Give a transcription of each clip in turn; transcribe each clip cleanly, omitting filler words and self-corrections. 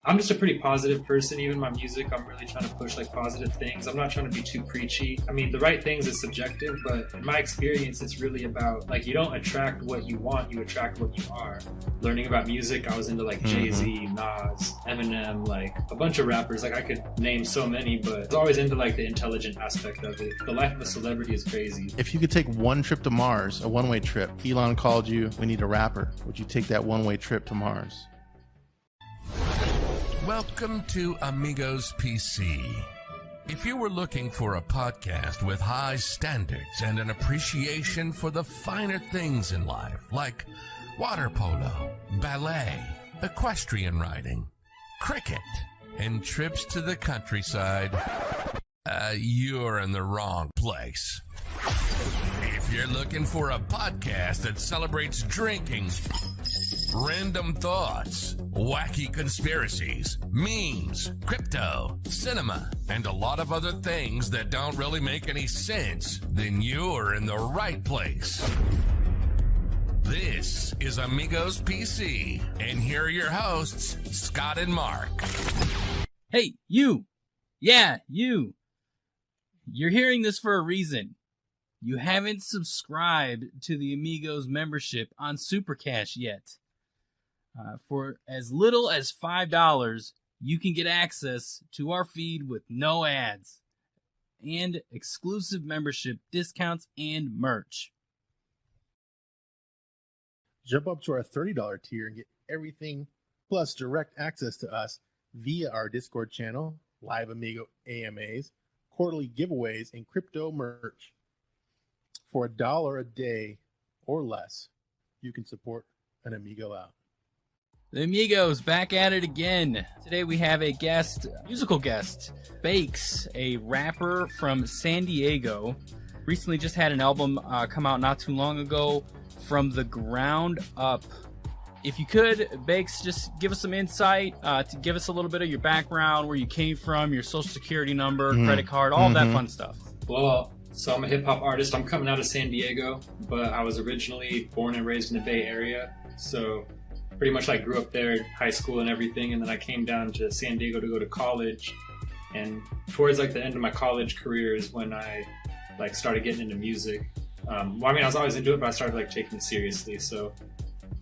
I'm just a pretty positive person. Even my music, I'm really trying to push like positive things. I'm not trying to be too preachy. I mean, the right things is subjective, but in my experience, it's really about like you don't attract what you want, you attract what you are. Learning about music, I was into like Jay-Z, Nas, Eminem, like a bunch of rappers. Like I could name so many, but I was always into like the intelligent aspect of it. The life of a celebrity is crazy. If you could take one trip to Mars, a one-way trip, Elon called you, we need a rapper. Would you take that one-way trip to Mars? Welcome to Amigos PC. If you were looking for a podcast with high standards and an appreciation for the finer things in life, like water polo, ballet, equestrian riding, cricket, and trips to the countryside, you're in the wrong place. If you're looking for a podcast that celebrates drinking, random thoughts, wacky conspiracies, memes, crypto, cinema, and a lot of other things that don't really make any sense, then you're in the right place. This is Amigos PC, and here are your hosts, Scott and Mark. Hey, you! Yeah, you! You're hearing this for a reason. You haven't subscribed to the Amigos membership on Super Cash yet. For as little as $5, you can get access to our feed with no ads and exclusive membership discounts and merch. Jump up to our $30 tier and get everything plus direct access to us via our Discord channel, live Amigo AMAs, quarterly giveaways, and crypto merch. For $1 a day or less, you can support an Amigo out. The Amigos back at it again. Today we have a guest, musical guest, Bakes, a rapper from San Diego. Recently just had an album come out not too long ago, From the Ground Up. If you could, Bakes, just give us some insight, to give us a little bit of your background, where you came from, your social security number, credit card, all that fun stuff. Well, so I'm a hip-hop artist. I'm coming out of San Diego, but I was originally born and raised in the Bay Area. So pretty much like grew up there, high school and everything, and then I came down to San Diego to go to college. And towards like the end of my college career is when I like started getting into music. I was always into it, but I started like taking it seriously. So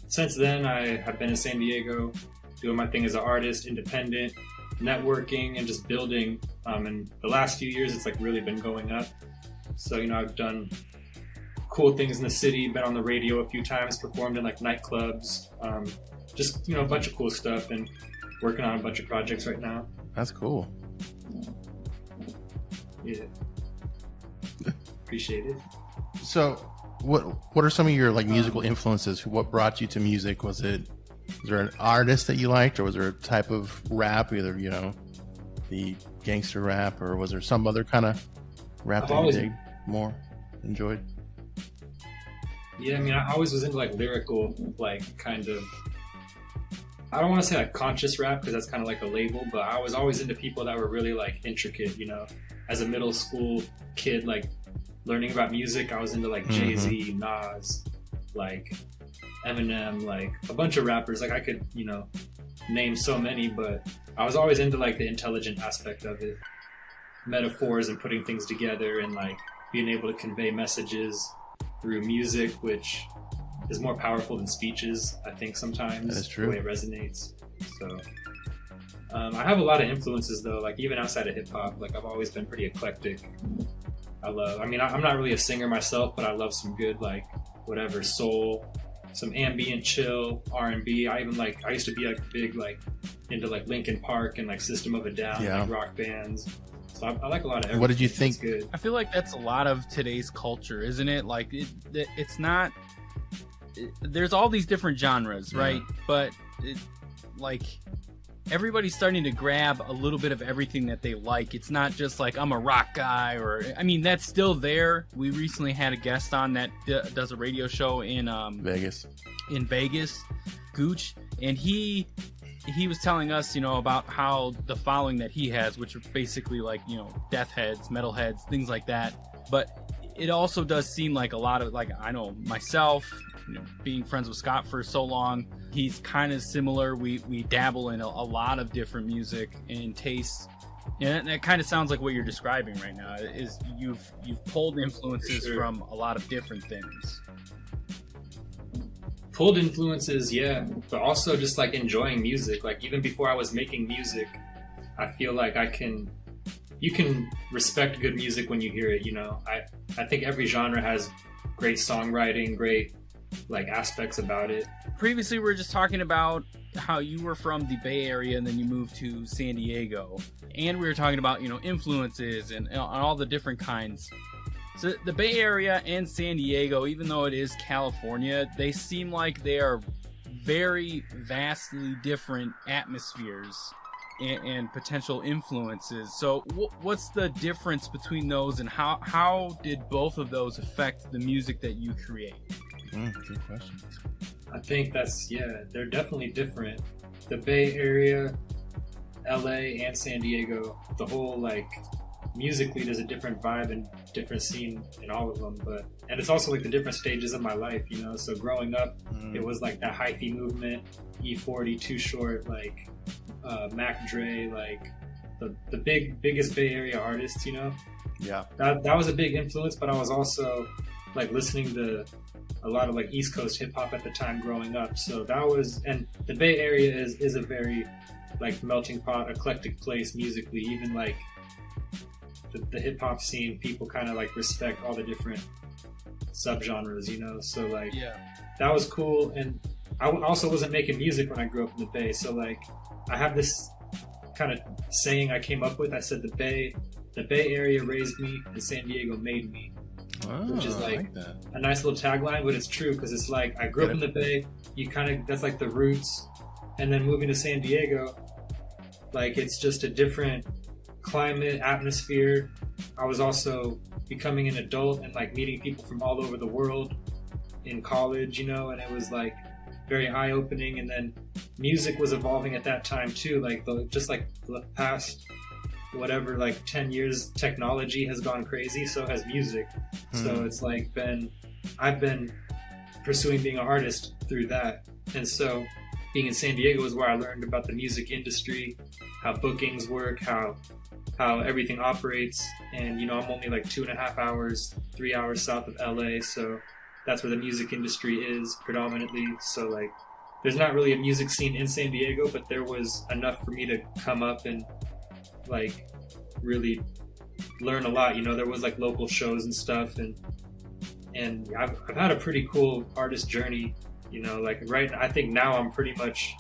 since then, I have been in San Diego doing my thing as an artist, independent, networking, and just building. And the last few years, it's like really been going up. So, I've done cool things in the city, been on the radio a few times, performed in like nightclubs, just, a bunch of cool stuff, and working on a bunch of projects right now. That's cool. Yeah. Appreciate it. So what are some of your like musical influences? What brought you to music? Was there an artist that you liked, or was there a type of rap, either, the gangster rap, or was there some other kind of rap that you dig more, enjoyed? Yeah, I always was into like lyrical, like kind of, I don't want to say like conscious rap because that's kind of like a label, but I was always into people that were really like intricate, as a middle school kid, like learning about music, I was into like Jay-Z, Nas, like Eminem, like a bunch of rappers. Like I could, name so many, but I was always into like the intelligent aspect of it, metaphors and putting things together and like being able to convey messages through music, which is more powerful than speeches, I think sometimes. That is true. The way it resonates. So I have a lot of influences though, like even outside of hip hop, like I've always been pretty eclectic. I'm not really a singer myself, but I love some good, like whatever, soul, some ambient chill, R&B. I used to be like big, like into like Linkin Park and like System of a Down, like rock bands. So I like a lot of everything. What did you think? Good. I feel like that's a lot of today's culture, isn't it? Like it's not, there's all these different genres, right? But like everybody's starting to grab a little bit of everything that they like. It's not just like I'm a rock guy, or that's still there. We recently had a guest on that does a radio show in Vegas, Gooch, and he was telling us, about how the following that he has, which are basically like, death heads, metal heads, things like that. But it also does seem like a lot of, like, I know myself, being friends with Scott for so long, he's kind of similar. We dabble in a lot of different music and tastes. And it kind of sounds like what you're describing right now is you've pulled influences from a lot of different things. Pulled influences, yeah, but also just like enjoying music. Like even before I was making music, I feel like you can respect good music when you hear it. I think every genre has great songwriting, great like aspects about it. Previously, we were just talking about how you were from the Bay Area and then you moved to San Diego, and we were talking about influences and all the different kinds. So the Bay Area and San Diego, even though it is California, they seem like they are very vastly different atmospheres and potential influences. So what's the difference between those, and how did both of those affect the music that you create? Good question. I think they're definitely different. The Bay Area, LA, and San Diego, the whole like musically there's a different vibe and different scene in all of them, and it's also like the different stages of my life, so growing up it was like that hyphy movement, E40, Too Short, like Mac Dre, like the biggest Bay Area artists, Yeah, that was a big influence. But I was also like listening to a lot of like East Coast hip hop at the time growing up, so that was, and the Bay Area is a very like melting pot, eclectic place musically. Even like the hip hop scene, people kind of like respect all the different subgenres, so like that was cool. And I also wasn't making music when I grew up in the Bay, so like I have this kind of saying I came up with. I said the Bay Area raised me and San Diego made me, which is like a nice little tagline, but it's true because it's like I grew up in the Bay, that's like the roots, and then moving to San Diego, like it's just a different climate, atmosphere. I was also becoming an adult and like meeting people from all over the world in college, and it was like very eye-opening. And then music was evolving at that time too, like the past whatever, like 10 years, technology has gone crazy, so has music. So it's like I've been pursuing being an artist through that. And so being in San Diego is where I learned about the music industry, how bookings work, how everything operates. And I'm only like 2.5 hours, 3 hours south of LA, so that's where the music industry is predominantly. So like there's not really a music scene in San Diego, but there was enough for me to come up and like really learn a lot. There was like local shows and stuff, and I've had a pretty cool artist journey, like I think now I'm pretty much,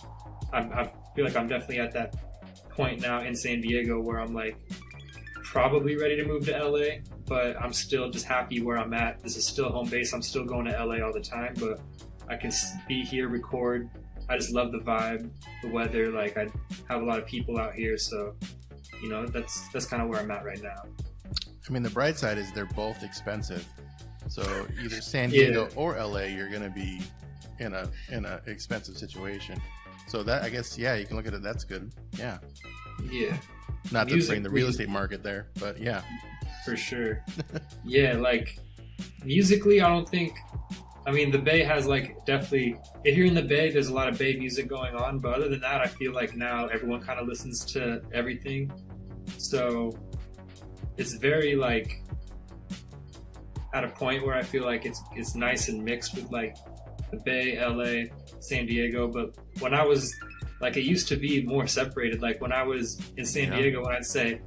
I feel like I'm definitely at that point now in San Diego where I'm like probably ready to move to LA, but I'm still just happy where I'm at. This is still home base. I'm still going to LA all the time, but I can be here, record. I just love the vibe, the weather. Like I have a lot of people out here, so that's kind of where I'm at right now. I mean, the bright side is they're both expensive, so either San Diego or LA, you're gonna be in a expensive situation. So that, I guess, you can look at it. That's good. Yeah. Not to bring the real estate market there, but yeah, for sure. Like musically, I don't think. I mean, the Bay has like definitely. If you're in the Bay, there's a lot of Bay music going on. But other than that, I feel like now everyone kind of listens to everything. So it's very like at a point where I feel like it's nice and mixed with like the Bay, LA, San Diego. But when I was like, it used to be more separated. Like when I was in San Diego, when I'd say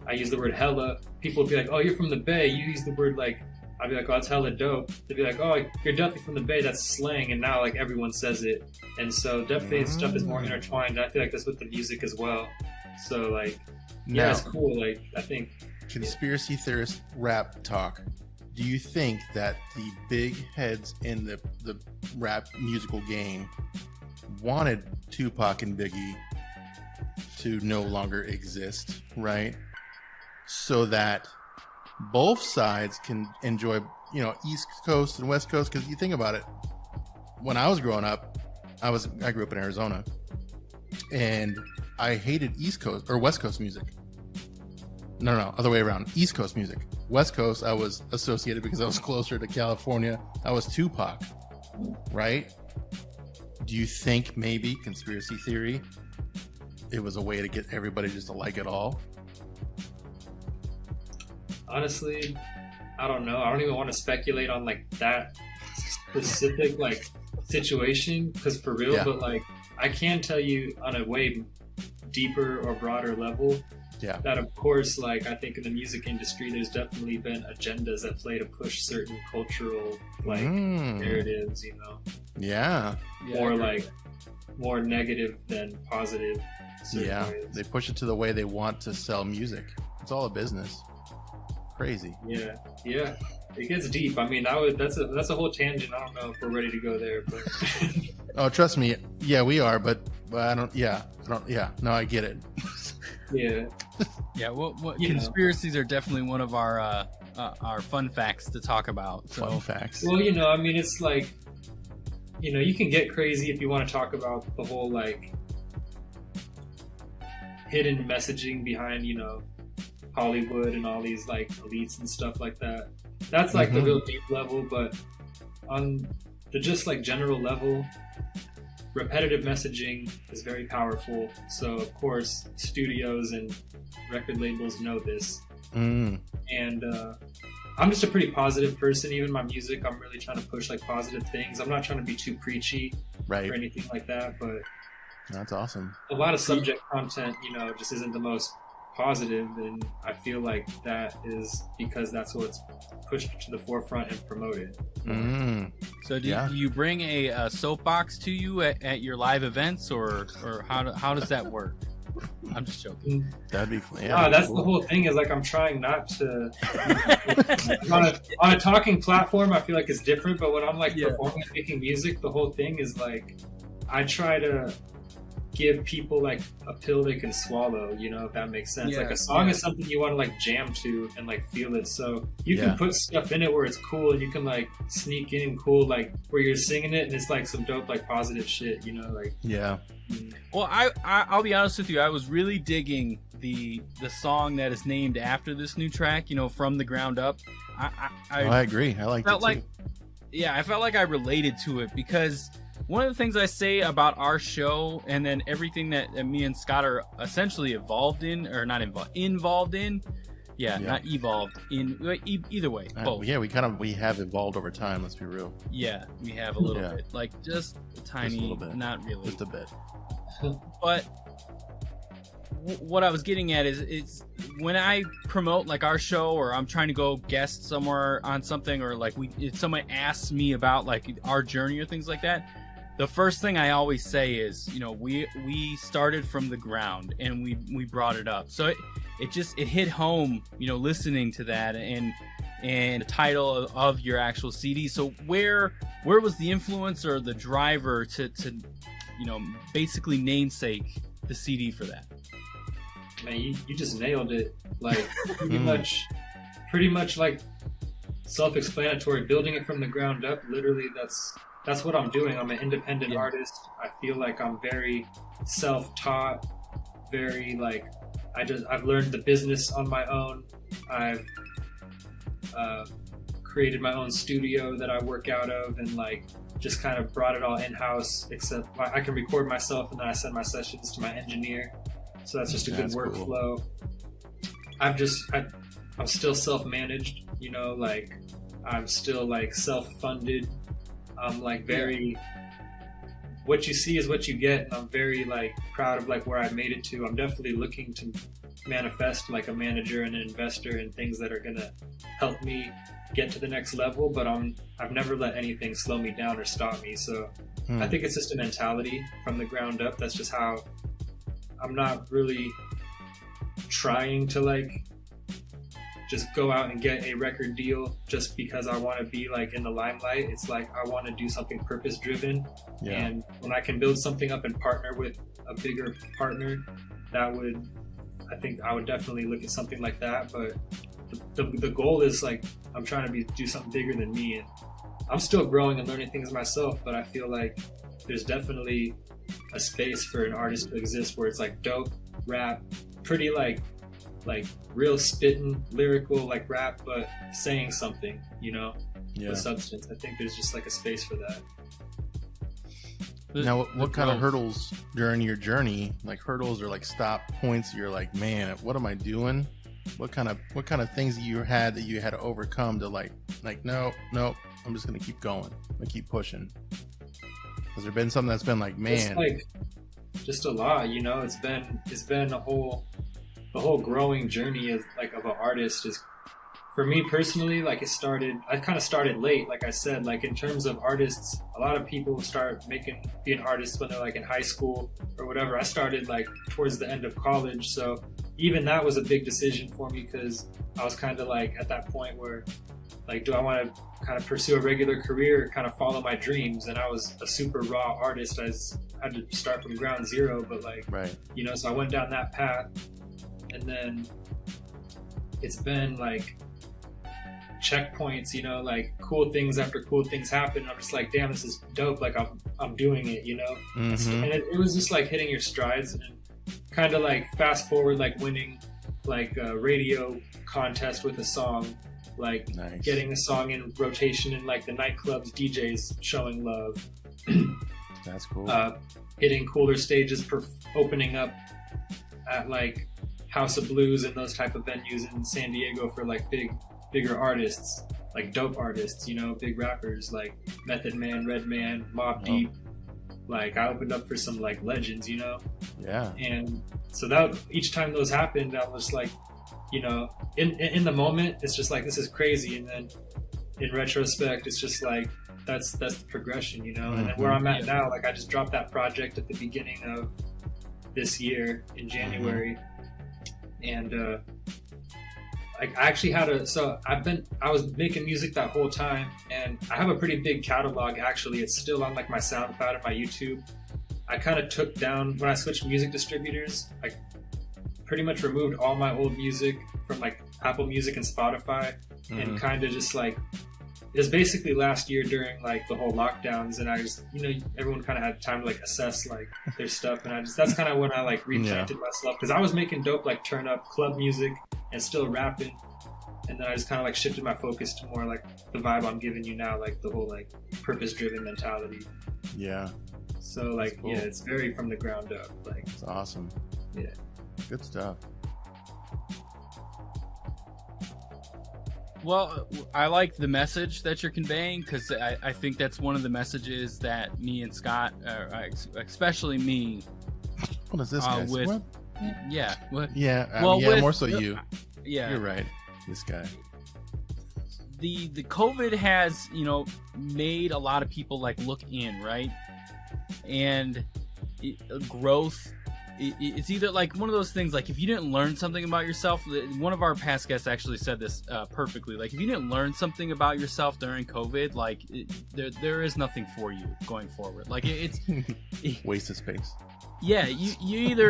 I use the word hella, people would be like, "Oh, you're from the Bay. You use the word like." I'd be like, "Oh, it's hella dope." They'd be like, "Oh, you're definitely from the Bay. That's slang." And now like everyone says it, and so definitely stuff is more intertwined. I feel like that's with the music as well. So like, now, it's cool. Like I think conspiracy theorist rap talk. Do you think that the big heads in the rap musical game wanted Tupac and Biggie to no longer exist, right? So that both sides can enjoy, East Coast and West Coast. Because you think about it, when I was growing up, I grew up in Arizona, and I hated East Coast or West Coast music. No, other way around. East Coast music. West Coast, I was associated because I was closer to California. I was Tupac. right? Do you think maybe, conspiracy theory, it was a way to get everybody just to like it all? Honestly, I don't know. I don't even want to speculate on like that specific like situation, because for real, Yeah. but like I can tell you on a way deeper or broader level Yeah. that of course, like I think in the music industry there's definitely been agendas at play to push certain cultural like narratives, you know, Yeah. or like more negative than positive certain Yeah. ways. They push it to the way they want to sell music. It's all a business. Crazy. Yeah, it gets deep. I mean, that's a whole tangent. I don't know if we're ready to go there, but Oh, trust me. Yeah, we are, but I don't. No, I get it. yeah. Yeah, what You know. conspiracies are definitely one of our fun facts to talk about. So Fun facts. Well, you know, I mean, it's like, you know, you can get crazy if you want to talk about the whole like hidden messaging behind, you know, Hollywood and all these like elites and stuff like that. That's like the real deep level, but on the just like general level, repetitive messaging is very powerful. So of course, studios and record labels know this. And I'm just a pretty positive person. Even my music, I'm really trying to push like positive things. I'm not trying to be too preachy Right. or anything like that, but That's awesome. a lot of subject content, you know, just isn't the most positive, and I feel like that is because that's what's pushed to the forefront and promoted. So do Yeah. you bring a soapbox to you at your live events, or how does that work? I'm just joking. That'd be fun. Yeah, that's the whole thing. Is like I'm trying not to on a talking platform. I feel like it's different, but when I'm like performing and making music, the whole thing is like I try to give people like a pill they can swallow, you know, if that makes sense. Like a song is something you want to like jam to and like feel it. So you can put stuff in it where it's cool, and you can like sneak in cool, like where you're singing it and it's like some dope, like positive shit, you know, like. Yeah. Well, I'll be honest with you. I was really digging the song that is named after this new track, you know, From the Ground Up. I agree. I like felt it too. I felt like I related to it, because one of the things I say about our show, and then everything that me and Scott are essentially involved in, or not involved in. Yeah, not evolved in. Either way, both. Yeah, we have evolved over time. Let's be real. Yeah, we have a little bit, like just tiny, Just a little bit. not really, Just a bit. But what I was getting at is when I promote like our show, or I'm trying to go guest somewhere on something, or like if someone asks me about like our journey or things like that, the first thing I always say is, you know, we started from the ground and we brought it up. So it hit home, you know, listening to that and the title of your actual CD. So where was the influence or the driver to you know, basically namesake the CD for that? Man, you just nailed it. Like pretty much like self-explanatory. Building it from the ground up. Literally, that's what I'm doing. I'm an independent artist. I feel like I'm very self-taught. Very like I've learned the business on my own. I've created my own studio that I work out of, and like just kind of brought it all in-house. Except I can record myself, and then I send my sessions to my engineer. So that's just a good workflow. Cool. I'm still self-managed, you know, like I'm still like self-funded. I'm like very, what you see is what you get, and I'm very like proud of like where I made it to. I'm definitely looking to manifest like a manager and an investor and things that are gonna help me get to the next level, but I've never let anything slow me down or stop me. So I think it's just a mentality from the ground up. That's just how I'm not really trying to like just go out and get a record deal just because I want to be like in the limelight. It's like I want to do something purpose driven, and when I can build something up and partner with a bigger partner, I think I would definitely look at something like that. But the goal is like I'm trying to do something bigger than me, and I'm still growing and learning things myself, but I feel like there's definitely a space for an artist to exist where it's like dope rap, pretty like real spitting lyrical like rap, but saying something, you know, with substance. I think there's just like a space for that. Now, what kind of hurdles during your journey, like hurdles or like stop points, you're like, man, what am I doing? What kind of things you had to overcome to like no, I'm just gonna keep going and keep pushing? Has there been something that's been like, man, just a lot, you know? It's been the whole growing journey of an artist is, for me personally, like I kind of started late, like I said, like in terms of artists, a lot of people start being artists when they're like in high school or whatever. I started like towards the end of college, so even that was a big decision for me, because I was kind of like at that point where like, do I want to kind of pursue a regular career or kind of follow my dreams? And I was a super raw artist. I had to start from ground zero, but like, right, you know, so I went down that path, and then it's been like checkpoints, you know, like cool things after cool things happen. I'm just like, damn, this is dope. Like I'm doing it, you know? Mm-hmm. And it was just like hitting your strides, and kind of like fast forward, like winning like a radio contest with a song, like nice. Getting a song in rotation in like the nightclubs, DJs showing love. That's cool. Hitting cooler stages, opening up at like House of Blues and those type of venues in San Diego for like bigger artists, like dope artists, you know, big rappers like Method Man, Redman, Mobb Deep. Like I opened up for some like legends, you know? Yeah. And so that each time those happened, I was like, you know, in the moment, it's just like, this is crazy. And then in retrospect, it's just like, that's the progression, you know? Mm-hmm. And then where I'm at now, like I just dropped that project at the beginning of this year in January. Mm-hmm. And, I actually had I was making music that whole time, and I have a pretty big catalog. Actually, it's still on like my SoundCloud and my YouTube. I kind of took down, when I switched music distributors, I pretty much removed all my old music from like Apple Music and Spotify, and kind of just like, it was basically last year during like the whole lockdowns, and I just, you know, everyone kind of had time to like assess like their stuff, and that's kind of when I like replanted myself, because I was making dope like turn up club music and still rapping, and then I just kind of like shifted my focus to more like the vibe I'm giving you now, like the whole like purpose-driven mentality. Yeah. So like, cool. Yeah, it's very from the ground up. Like, it's awesome. Yeah. Good stuff. Well, I like the message that you're conveying, because I think that's one of the messages that me and Scott, especially me, what is this guy? With, what? Yeah. What? Yeah. Well, yeah. More so you. Yeah. You're right. This guy. The COVID has, you know, made a lot of people like look in, right? And growth. It's either like one of those things, like if you didn't learn something about yourself, one of our past guests actually said this perfectly, like if you didn't learn something about yourself during COVID, like there is nothing for you going forward. Like it's waste of space. Yeah, you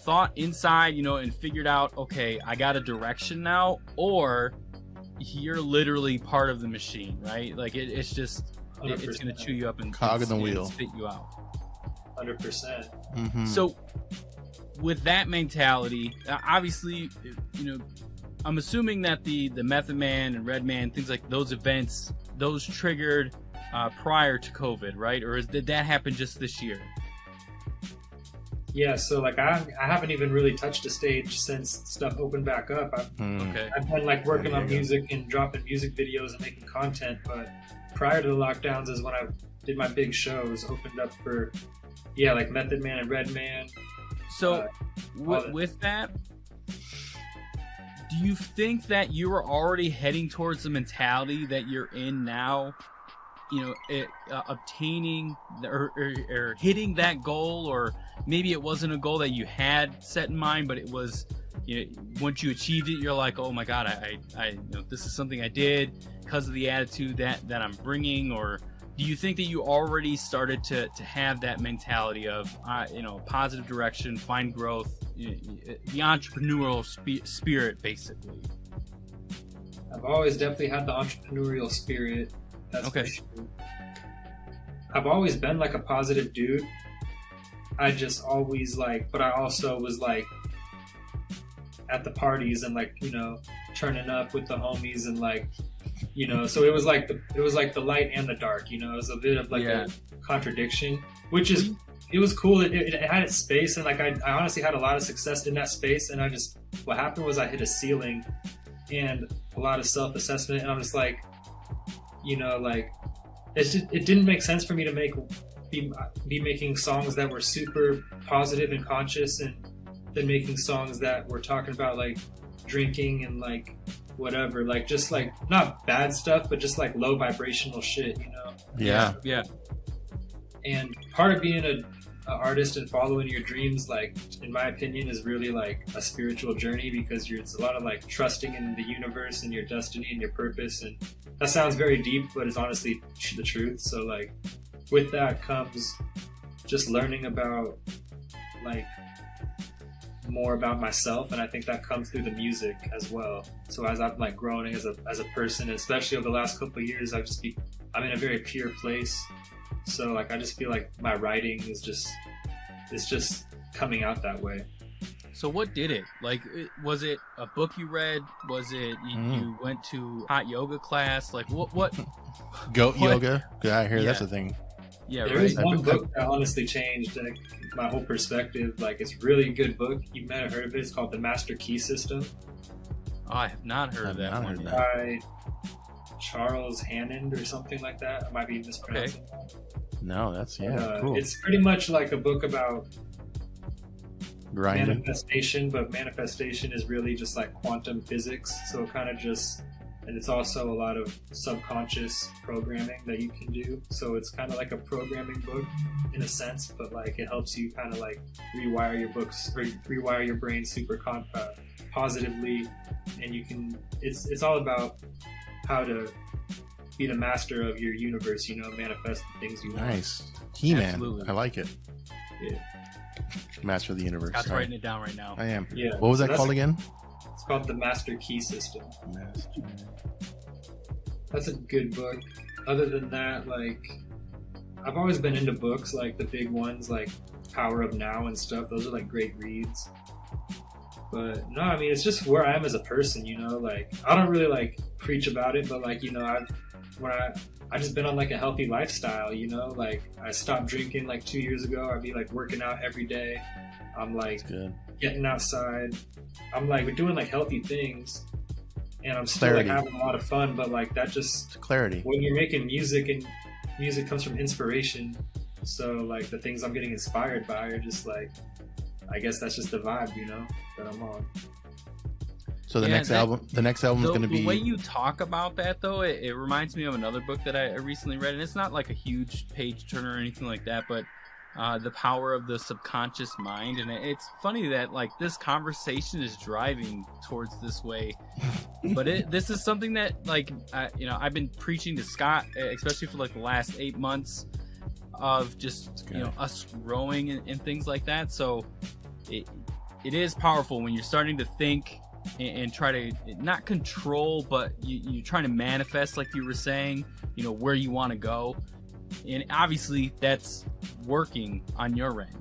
thought inside, you know, and figured out, okay, I got a direction now, or you're literally part of the machine, right? Like it's just 100%. It's going to chew you up and cog in the wheel, spit you out. 100%. Mm-hmm. So with that mentality, obviously, you know, I'm assuming that the Method Man and Redman, things like those events, those triggered prior to COVID, right? Or did that happen just this year? Yeah, so like I haven't even really touched a stage since stuff opened back up. I've been like working on music and dropping music videos and making content, but prior to the lockdowns is when I did my big shows, opened up for like Method Man and Redman. So with that, do you think that you were already heading towards the mentality that you're in now? You know, obtaining or hitting that goal, or maybe it wasn't a goal that you had set in mind, but it was, you know, once you achieved it, you're like, oh my God, I you know, this is something I did because of the attitude that I'm bringing. Or do you think that you already started to have that mentality of, you know, positive direction, find growth, you know, the entrepreneurial spirit, basically? I've always definitely had the entrepreneurial spirit. That's okay. For sure. I've always been like a positive dude. I just always like, but I also was like at the parties and like, you know, turning up with the homies and like you know. So it was like the light and the dark, you know. It was a bit of like a contradiction, which is it was cool. It had its space, and like I honestly had a lot of success in that space. And what happened was I hit a ceiling and a lot of self-assessment, and I'm just like, you know, like it didn't make sense for me to be making songs that were super positive and conscious, and then making songs that were talking about like drinking and like whatever, like just like not bad stuff, but just like low vibrational shit, you know. Yeah. And part of being an artist and following your dreams, like in my opinion, is really like a spiritual journey, because it's a lot of like trusting in the universe and your destiny and your purpose. And that sounds very deep, but it's honestly the truth. So like with that comes just learning about like more about myself, and I think that comes through the music as well. So as I've like grown as a person, especially over the last couple of years, I'm in a very pure place. So like I just feel like my writing is just coming out that way. So what did it? Like, was it a book you read? Was it you went to hot yoga class? Like what? Goat yoga? I hear that's a thing. Yeah, there is one book that honestly changed my whole perspective. Like, it's a really good book. You might have heard of it. It's called The Master Key System. Oh, I have not heard of that one. By Charles Hammond or something like that. I might be mispronouncing that. No, that's cool. It's pretty much like a book about grinding. Manifestation, but manifestation is really just like quantum physics. So it kind of and it's also a lot of subconscious programming that you can do. So it's kind of like a programming book in a sense, but like it helps you kind of like rewire your brain super positively, and you can. It's all about how to be the master of your universe. You know, manifest the things you want. Nice, He-Man. I like it. Yeah. Master of the universe. I'm writing it down right now. I am. Yeah. What was that called again? It's called The Master Key System. That's a good book. Other than that, like, I've always been into books, like the big ones, like Power of Now and stuff. Those are like great reads. But no, I mean, it's just where I am as a person, you know. Like, I don't really like preach about it, but like, you know, I just been on like a healthy lifestyle, you know. Like, I stopped drinking like 2 years ago. I'd be like working out every day. I'm like getting outside. I'm like doing like healthy things, and I'm still like having a lot of fun. But like that just clarity. When you're making music, and music comes from inspiration, so like the things I'm getting inspired by are just like, I guess that's just the vibe, you know, that I'm on. So the next album is going to be. The way you talk about that, though, it reminds me of another book that I recently read, and it's not like a huge page turner or anything like that, but The Power of the Subconscious Mind. And it's funny that like this conversation is driving towards this way, but this is something that like I've been preaching to Scott, especially for like the last 8 months of just us growing and things like that. So it is powerful when you're starting to think and try to not control, but you're trying to manifest, like you were saying, you know, where you want to go. And obviously that's working on your end.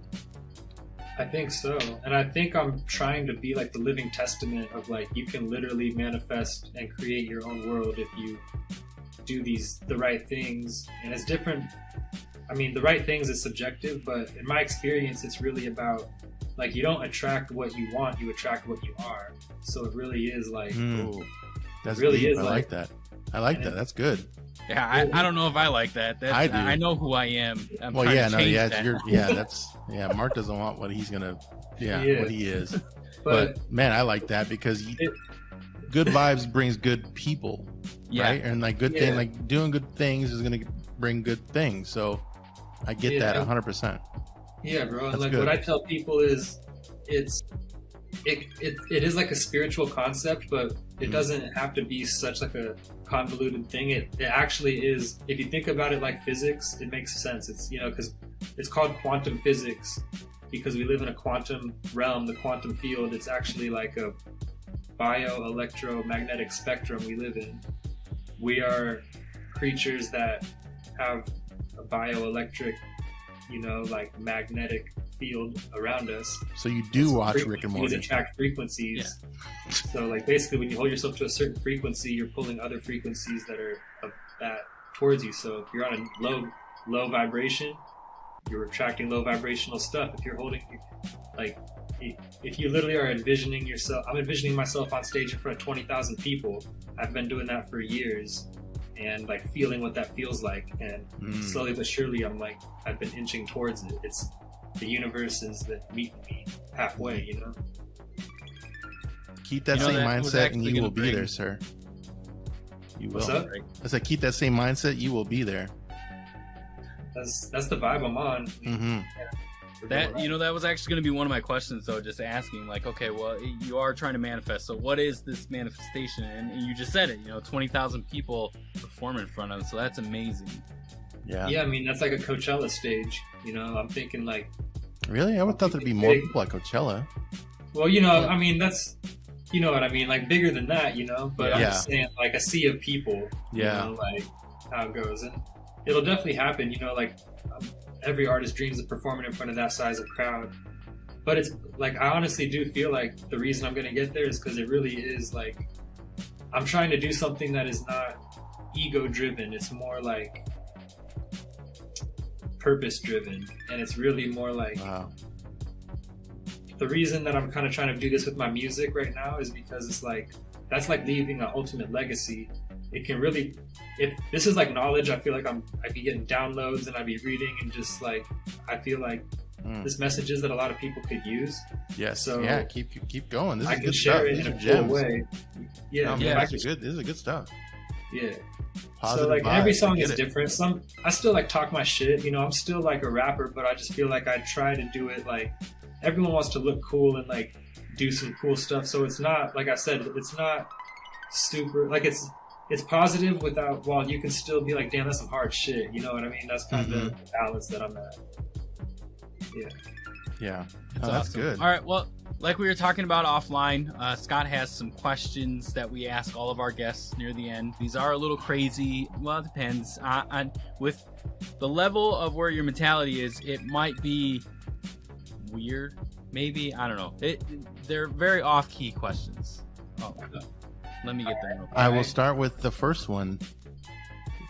I think so. And I think I'm trying to be like the living testament of like, you can literally manifest and create your own world if you do the right things. And it's different. I mean, the right things is subjective, but in my experience, it's really about like, you don't attract what you want, you attract what you are. So it really is like, that's really deep. I like that. I like that. That's good. Yeah, I don't know if I like that. I do. I know who I am. Mark doesn't want what he's gonna, what he is. But man, I like that because good vibes brings good people, right? And like good thing, like doing good things is gonna bring good things. So I get that 100%. Yeah, bro. And like good. What I tell people is, it is like a spiritual concept, but it doesn't have to be such like a convoluted thing. It actually is. If you think about it like physics, it makes sense. It's, you know, because it's called quantum physics because we live in a quantum realm, the quantum field. It's actually like a bioelectromagnetic spectrum we live in. We are creatures that have a bioelectric, you know, like magnetic field around us. So you do watch Rick and Morty. Attract frequencies. Yeah. So like basically when you hold yourself to a certain frequency, you're pulling other frequencies that are of that towards you. So if you're on a low vibration, you're attracting low vibrational stuff. If you're holding, like, if you literally are envisioning yourself, I'm envisioning myself on stage in front of 20,000 people. I've been doing that for years, and like feeling what that feels like, and slowly but surely I've been inching towards it. It's the universe is that meeting me halfway, you know. Keep that same mindset and you will be there, sir. You will. What's up? I said keep that same mindset, you will be there. That's the vibe I'm on. Mm-hmm. That, you know, that was actually going to be one of my questions, though, just asking, like, okay, well, you are trying to manifest, so what is this manifestation? And you just said it, you know, 20,000 people perform in front of them, so that's amazing. Yeah, I mean, that's like a Coachella stage, you know. I'm thinking, like... Really? I would have thought there'd be more people at Coachella. Well, you know, I mean, that's... You know what I mean? Like, bigger than that, you know? But I'm just saying, like, a sea of people, you know, like, how it goes. And it'll definitely happen, you know, like... every artist dreams of performing in front of that size of crowd, but it's like I honestly do feel like the reason I'm going to get there is because it really is like I'm trying to do something that is not ego driven. It's more like purpose driven, and it's really more like the reason that I'm kind of trying to do this with my music right now is because it's like that's like leaving an ultimate legacy. It can really, if this is like knowledge, I feel like I'd be getting downloads and I'd be reading and just like, I feel like this messages that a lot of people could use. Yes. So yeah. Keep going. This I is can good share stuff. it These in are a gems. cool way. Yeah. This is good stuff. Yeah. Positive so like vibes. every song is different. I still like talk my shit, you know, I'm still like a rapper, but I just feel like I try to do it like everyone wants to look cool and like do some cool stuff. So it's not, like I said, it's not super, like it's positive without, while you can still be like, damn, that's some hard shit. You know what I mean? That's kind of the balance that I'm at. Yeah. Yeah. That's awesome. Good. All right. Well, like we were talking about offline, Scott has some questions that we ask all of our guests near the end. These are a little crazy. Well, it depends on with the level of where your mentality is. It might be weird, maybe. I don't know. They're very off-key questions. Oh, let me get them real quick. I will start with the first one.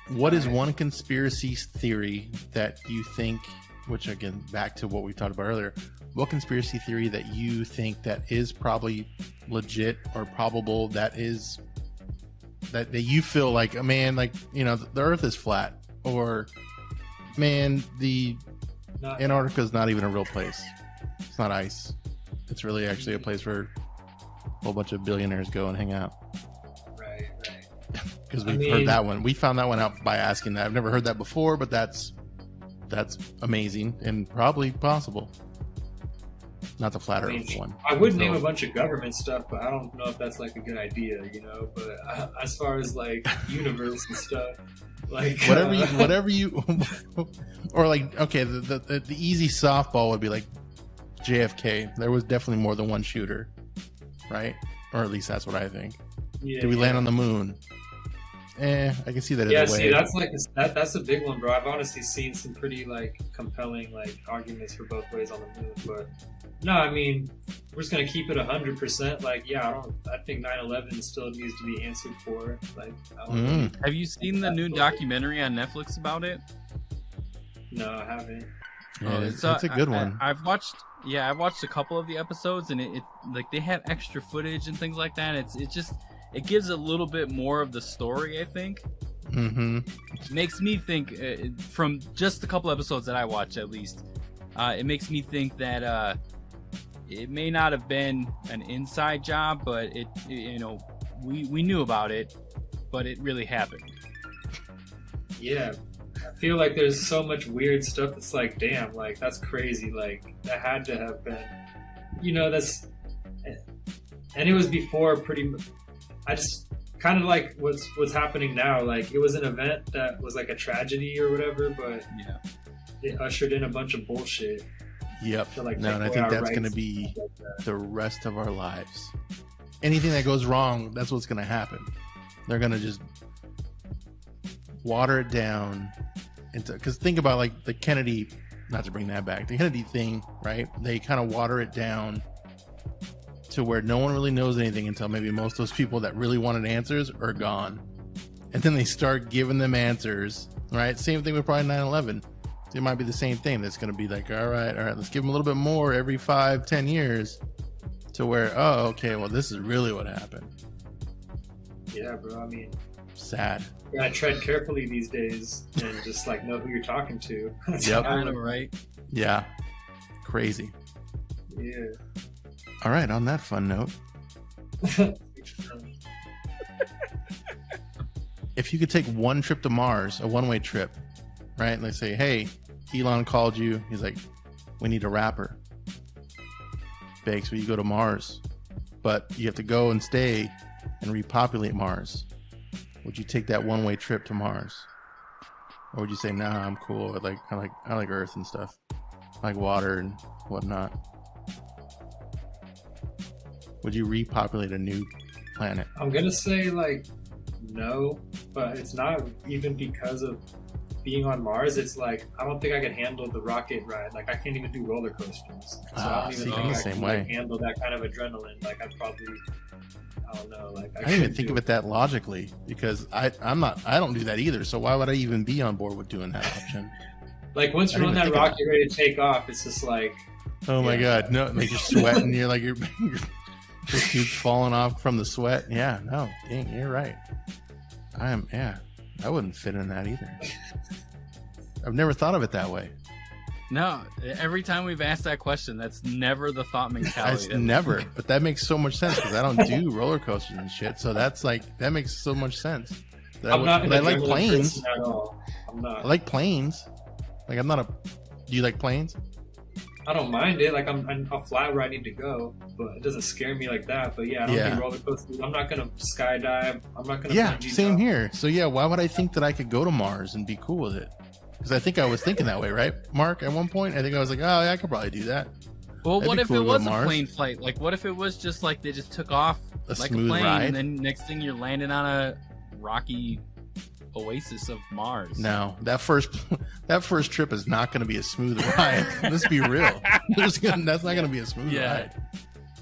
What is one conspiracy theory that you think, which again, back to what we talked about earlier, what conspiracy theory that you think that is probably legit or probable that you feel like, man, like, you know, the earth is flat, or man, the Antarctica is not even a real place. It's not ice. It's really actually a place where a whole bunch of billionaires go and hang out. Right. Because we've heard that one. We found that one out by asking that. I've never heard that before, but that's amazing and probably possible. Not the flat Earth one. I would name a bunch of government stuff, but I don't know if that's like a good idea, you know. But as far as like universe and stuff, like whatever you, or like, okay, the easy softball would be like JFK. There was definitely more than one shooter, right? Or at least that's what I think. Yeah, Did we land on the moon? I can see that. Yeah, see, that's like that's a big one, bro. I've honestly seen some pretty like compelling like arguments for both ways on the moon, but no, I mean, we're just gonna keep it 100%. Like, yeah, I think 9/11 still needs to be answered for. Like, have you seen the new documentary on Netflix about it? No, I haven't. Yeah, it's a good one. I've watched a couple of the episodes, and it like they have extra footage and things like that. It gives a little bit more of the story, I think. It makes me think, from just a couple episodes that I watched at least, it makes me think that it may not have been an inside job, but we knew about it, but it really happened. Yeah. I feel like there's so much weird stuff that's like, damn, like that's crazy. Like that had to have been, you know, and it was before pretty much. I just kind of like what's happening now. Like it was an event that was like a tragedy or whatever, but yeah, it ushered in a bunch of bullshit. Yep. To, like, no, and I think that's going to be the rest of our lives. Anything that goes wrong, that's what's going to happen. They're going to just water it down. Because think about like the Kennedy not to bring that back, the Kennedy thing, right? They kind of water it down to where no one really knows anything until maybe most of those people that really wanted answers are gone. And then they start giving them answers, right? Same thing with probably 9/11. It might be the same thing. That's going to be like, all right, let's give them a little bit more every 5-10 years to where, oh, okay, well, this is really what happened. Yeah, bro. I mean, sad. You gotta tread carefully these days and just like know who you're talking to. Yep. I know, right? Yeah. Crazy. Yeah. All right. On that fun note, if you could take one trip to Mars, a one-way trip, right? And they say, hey, Elon called you. He's like, we need a rapper. Bakes, will you go to Mars? But you have to go and stay and repopulate Mars. Would you take that one-way trip to Mars? Or would you say, nah, I'm cool. I like Earth and stuff. I like water and whatnot. Would you repopulate a new planet? I'm gonna say like no, but it's not even because of being on Mars. It's like I don't think I could handle the rocket ride. Like I can't even do roller coasters. So I don't even think I can like, handle that kind of adrenaline. Like I'd probably, I don't know. Like I didn't even think of it that logically because I don't do that either. So why would I even be on board with doing that option? Like once you're on that rocket ready to take off, it's just like, oh my god, no! Like you're sweating. You're like you're keep falling off from the sweat. Yeah, no, dang, you're right. I wouldn't fit in that either. I've never thought of it that way. No, every time we've asked that question, that's never the thought mentality. Never, but that makes so much sense because I don't do roller coasters and shit. So that's like that makes so much sense. I like planes. At all. I'm not. I like planes. Like I'm not a. Do you like planes? I don't mind it. Like I'll fly where I need to go, but it doesn't scare me like that. But yeah, I don't do roller coasters. I'm not gonna skydive. I'm not gonna. Yeah, same here. So yeah, why would I think that I could go to Mars and be cool with it? Because I think I was thinking that way, right, Mark? At one point, I think I was like, oh, yeah, I could probably do that. Well, what if it was a plane flight? Like, what if it was just like they just took off like a plane, and then next thing you're landing on a rocky oasis of Mars? No, that first trip is not going to be a smooth ride. Let's be real. That's not going to be a smooth ride.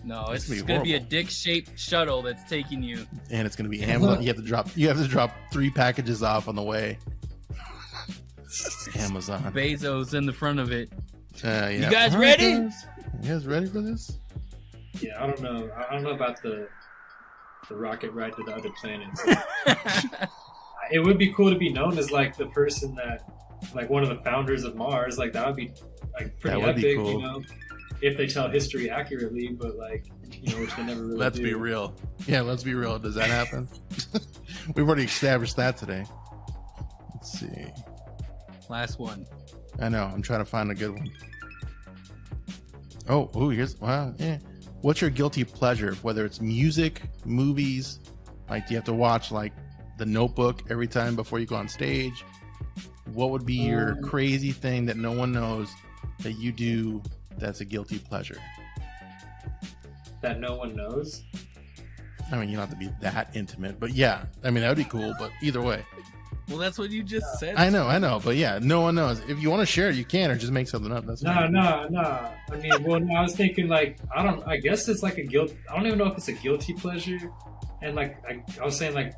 No, it's going to be a dick-shaped shuttle that's taking you, and it's going to be Amazon. You have to drop 3 packages off on the way. Amazon. Bezos in the front of it. Yeah. You guys ready? You guys ready for this? Yeah, I don't know. I don't know about the rocket ride to the other planets. It would be cool to be known as like the person that, like one of the founders of Mars. Like that would be like pretty epic, cool. You know, if they tell history accurately. But like, you know, which they never really Let's be real. Yeah, let's be real. Does that happen? We've already established that today. Let's see. Last one. I know. I'm trying to find a good one. Oh, here's What's your guilty pleasure? Whether it's music, movies, like do you have to watch like The Notebook every time before you go on stage? What would be your crazy thing that no one knows that you do that's a guilty pleasure? That no one knows? I mean, you don't have to be that intimate, but yeah. I mean, that would be cool, but either way. Well, that's what you just said. I know, but yeah, no one knows. If you want to share it, you can, or just make something up. That's no. I mean, well, I was thinking like I guess it's like a guilt. I don't even know if it's a guilty pleasure. And like I was saying, like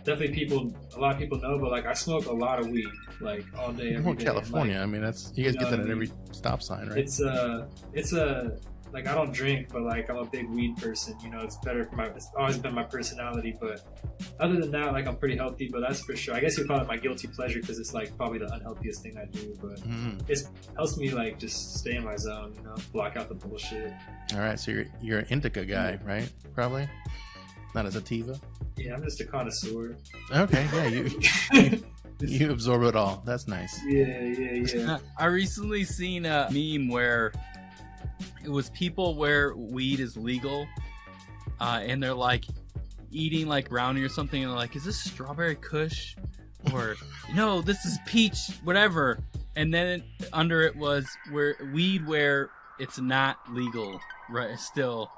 definitely a lot of people know, but like I smoke a lot of weed, like all day, every day. California, like, I mean, that's you guys get that at every stop sign, right? It's like I don't drink, but like I'm a big weed person. You know, it's always been my personality. But other than that, like I'm pretty healthy. But that's for sure. I guess you call it my guilty pleasure because it's like probably the unhealthiest thing I do. But it helps me like just stay in my zone. You know, block out the bullshit. All right, so you're an indica guy, right? Probably not a sativa. Yeah, I'm just a connoisseur. Okay, yeah, you absorb it all. That's nice. Yeah. I recently seen a meme where it was people where weed is legal, and they're like eating like brownie or something, and they're like, "Is this strawberry kush?" Or no, this is peach, whatever. And then under it was where it's not legal, right? Still,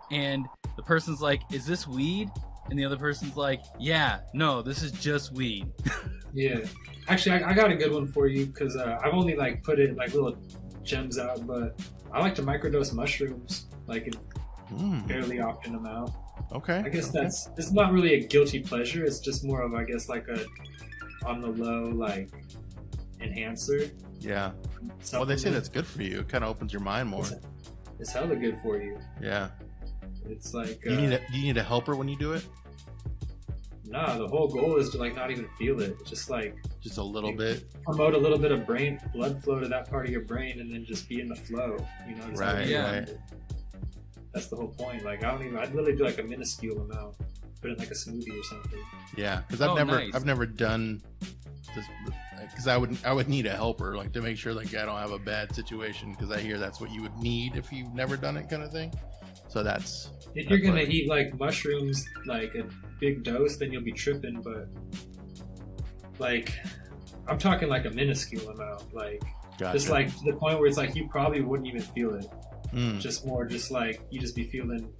and the person's like, "Is this weed?" And the other person's like, "Yeah, no, this is just weed." Yeah. Actually, I got a good one for you because I've only like put it like little gems out, but I like to microdose mushrooms like in fairly often amount. Okay. I guess it's not really a guilty pleasure. It's just more of, I guess, like a on the low like enhancer. Yeah. Well, they say that's good for you. It kind of opens your mind more. It's hella good for you. Yeah. It's like do you need a helper when you do it? Nah, the whole goal is to like not even feel it. Just like a little bit. Promote a little bit of blood flow to that part of your brain, and then just be in the flow. You know. Right. Right. That's the whole point. Like I'd literally do like a minuscule amount, put it in like a smoothie or something. Yeah, because I've never done this because I would need a helper like to make sure like I don't have a bad situation because I hear that's what you would need if you've never done it kind of thing. So that's if you're gonna eat like mushrooms like a big dose, then you'll be tripping. But like I'm talking like a minuscule amount, like just like to the point where it's like you probably wouldn't even feel it. Just more, just like you just be feeling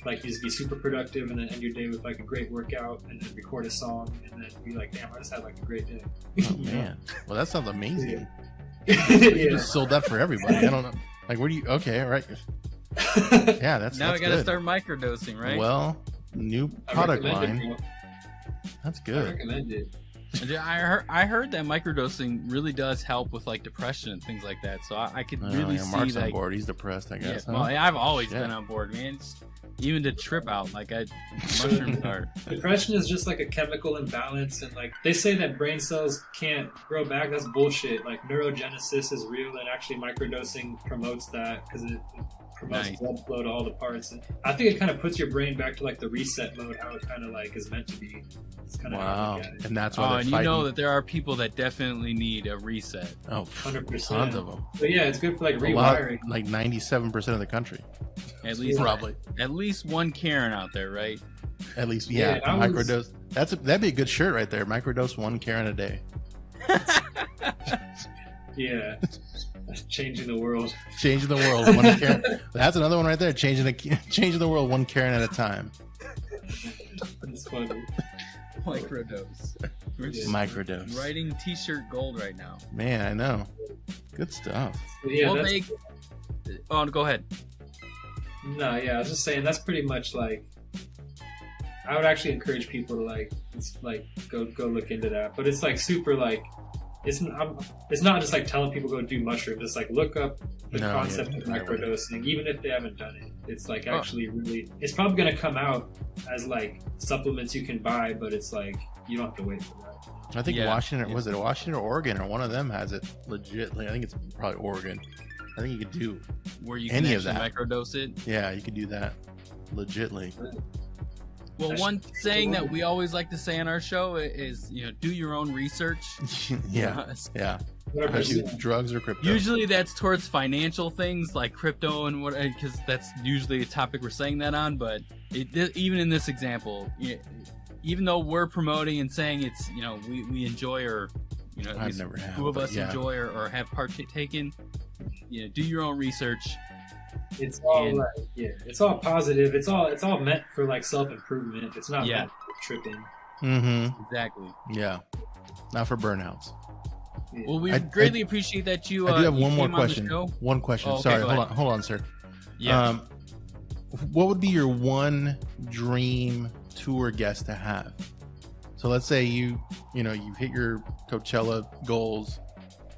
like you just be super productive and then end your day with like a great workout and then record a song and then be like, damn, I just had like a great day. Oh man, well that sounds amazing. You just sold that for everybody. I don't know, like where do you? Okay, all right. Yeah, that's now that's I gotta good. start microdosing, right? Well, new product line. That's good. I recommend it. I heard that microdosing really does help with like depression and things like that. So I could really see Mark's like on board. He's depressed, I guess. Yeah, well, I've always been on board, man. Even to trip out, like mushrooms are. Depression is just like a chemical imbalance, and like they say that brain cells can't grow back. That's bullshit. Like neurogenesis is real, and actually microdosing promotes that because it promotes blood flow to all the parts. And I think it kind of puts your brain back to like the reset mode, how it kind of like is meant to be. It's kind of how I look at it. And that's why and you know that there are people that definitely need a reset. Oh, 100%. Tons of them. But yeah, it's good for like rewiring. Like 97% of the country. At least probably. At least one Karen out there, right? At least, yeah. Microdose. That'd be a good shirt right there. Microdose 1 Karen a day. Yeah. Changing the world. Changing the world. 1 Karen. That's another one right there. Changing the world 1 Karen at a time. That's funny. Microdose. Microdose. Writing t-shirt gold right now. Man, I know. Good stuff. Yeah, go ahead. No, yeah, I was just saying that's pretty much like I would actually encourage people to like go look into that. But it's like super like it's not just like telling people go do mushrooms. It's like look up the concept of microdosing, even if they haven't done it. It's like actually really it's probably gonna come out as like supplements you can buy, but it's like you don't have to wait for that. I think Washington was it Washington or Oregon or one of them has it legitly. I think it's probably Oregon. I think you could do where you can actually microdose it. Yeah, you could do that legitly. Well, one saying that we always like to say on our show is, do your own research. Yeah. Drugs or crypto. Usually that's towards financial things like crypto and what, because that's usually a topic we're saying that on. But even in this example, even though we're promoting and saying it's, we enjoy or, at least two of us enjoy or have partaken, do your own research. It's all it's all positive. It's all meant for like self-improvement. It's not meant for tripping. Mm-hmm. Exactly. Yeah. Not for burnouts. Yeah. Well, we greatly appreciate that you. I do have one more question. One question. Oh, okay, sorry. Hold on, sir. Yeah. What would be your one dream tour guest to have? So let's say you hit your Coachella goals.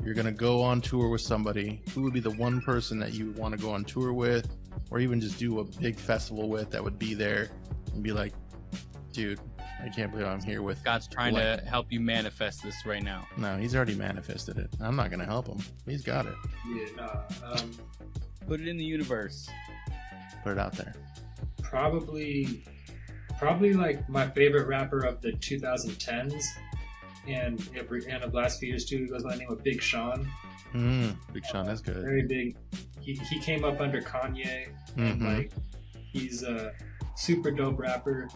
You're going to go on tour with somebody. Who would be the one person that you would want to go on tour with or even just do a big festival with that would be there and be like, dude, I can't believe I'm here with... God's trying to help you manifest this right now. No, he's already manifested it. I'm not going to help him. He's got it. Yeah, put it in the universe. Put it out there. Probably like my favorite rapper of the 2010s. And of the last few years too, he goes by the name of Big Sean. Big Sean, that's good. Very big. He came up under Kanye, and like he's a super dope rapper.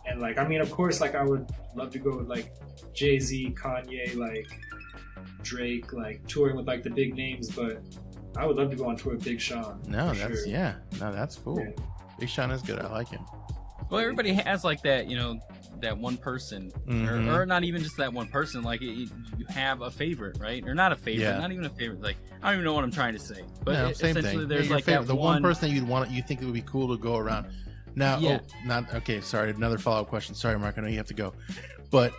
And like, I mean, of course, like I would love to go with like Jay-Z, Kanye, like Drake, like touring with like the big names. But I would love to go on tour with Big Sean. No, that's cool. Yeah. Big Sean is good. I like him. Well, everybody has like that, that one person, Mhm. or not even just that one person. Like you have a favorite, right? Or not a favorite, Yeah. not even a favorite. Like I don't even know what I'm trying to say, but No, same essentially thing. there's Your like favorite, that the one person that you think it would be cool to go around. Now, Yeah. okay. Sorry, another follow-up question. Sorry, Mark, I know you have to go, but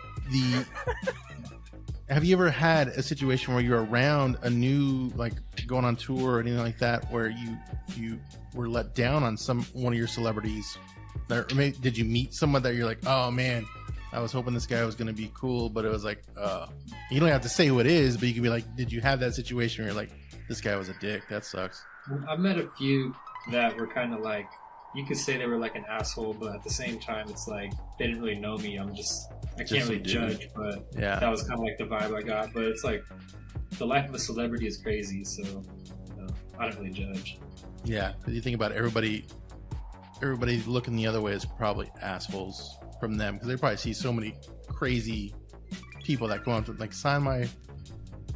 have you ever had a situation where you're around a new, like going on tour or anything like that, where you were let down on one of your celebrities? Or maybe, did you meet someone that you're like, oh man, I was hoping this guy was going to be cool, but it was like, you don't have to say who it is, but you can be like, did you have that situation where you're like, this guy was a dick? That sucks. I've met a few that were kind of like, you could say they were like an asshole, but at the same time, it's like they didn't really know me. I can't really judge, but Yeah. that was kind of like the vibe I got. But it's like the life of a celebrity is crazy, so I don't really judge. Yeah, because you think about it, everybody looking the other way is probably assholes from them, because they probably see so many crazy people that go on to like, sign my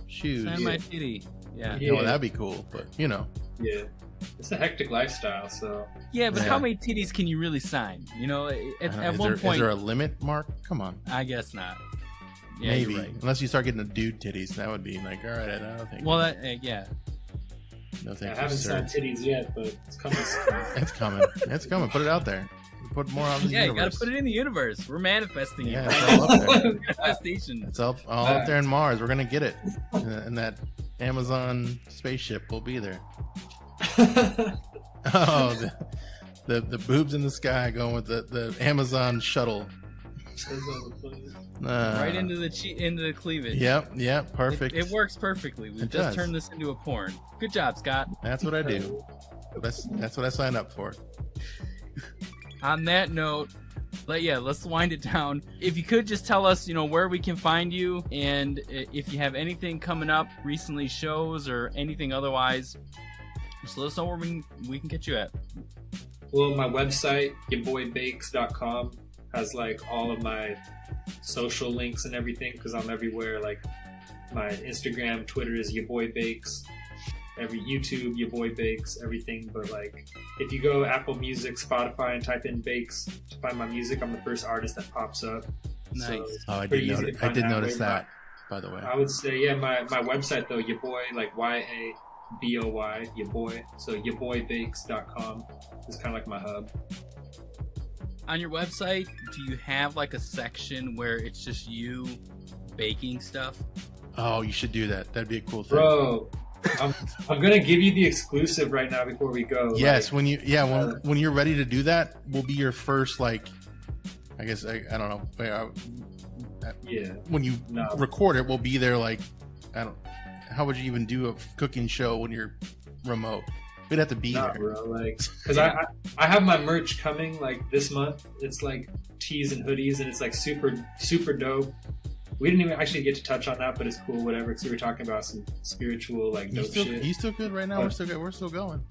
shoes. sign my titty. Yeah. You know, that'd be cool, but you know. Yeah, it's a hectic lifestyle, so. Yeah, but Yeah. how many titties can you really sign? You know, at one Is point, there a limit, Mark? Come on. I guess not. Yeah, Maybe. you're right. Unless you start getting the dude titties, that would be like, all right, I don't think. Well, yeah. No, I thank you, haven't sir. signed titties yet, but it's coming soon. It's coming. It's coming. Put it out there. Put more on the Yeah, you universe. gotta put it in the universe. We're manifesting Yeah, it. it's all up there. Manifestation. It's all up there in Mars. We're gonna get it, and that Amazon spaceship will be there. Oh, the boobs in the sky going with the Amazon shuttle. Right into the cleavage. Yep, perfect. It works perfectly. We've It just does. turned this into a porn. Good job, Scott. That's what I do. That's what I signed up for. On that note, let's wind it down. If you could just tell us, where we can find you, and if you have anything coming up, recently shows or anything otherwise, just let us know where we can get you at. Well, my website, yaboybakes.com, has like all of my social links and everything, because I'm everywhere. Like my Instagram, Twitter is yaboybakes. Every YouTube, yaboybakes, everything. But like, if you go Apple Music, Spotify, and type in Bakes to find my music, I'm the first artist that pops up. Nice. So it's Oh, I pretty did easy notice. to find Notice way. that. By the way, I would say, yeah, my website though, yaboy, like YABOY, yaboy. So yaboybakes.com is kind of like my hub. On your website, do you have like a section where it's just you baking stuff? oh, you should do that. That'd be a cool thing. Bro, I'm gonna give you the exclusive right now before we go. Yes, Like, when you're ready to do that, we'll be your first, like, I guess I don't know. yeah. When you No. record it, we'll be there. Like, how would you even do a cooking show when you're remote? We'd have to be Not there. bro, like, because I have my merch coming like this month. It's like tees and hoodies, and it's like super dope. We didn't even actually get to touch on that, but it's cool, whatever. Because we were talking about some spiritual like dope shit. You still good right now? We're still good. We're still going.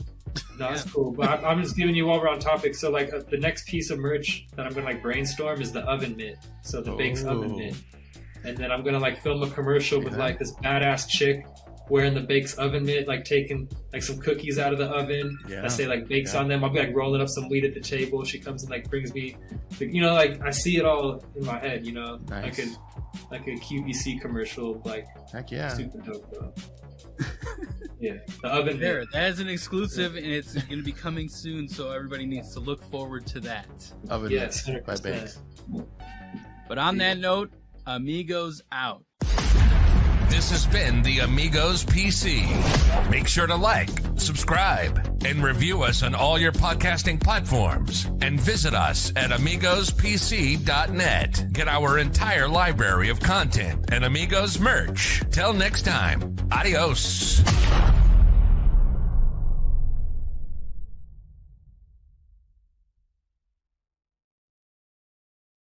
No, it's cool. But I'm just giving you while we're on topic. So like the next piece of merch that I'm gonna like brainstorm is the oven mitt. So the Bakes oven mitt, and then I'm gonna like film a commercial with like this badass chick wearing the Bakes oven mitt, like taking like some cookies out of the oven. Yeah. I say like Bakes on them. I'll be like rolling up some weed at the table. She comes and like brings me, like I see it all in my head. Nice. Like a QVC commercial, like Heck yeah. super dope though. Yeah, the oven There, mitt. that is an exclusive, and it's going to be coming soon, so everybody needs to look forward to that. Oven Yes, mitts by 100%. Bakes. But on that note, Amigos out. This has been the Amigos PC. Make sure to like, subscribe, and review us on all your podcasting platforms. And visit us at AmigosPC.net. Get our entire library of content and Amigos merch. Till next time, adios.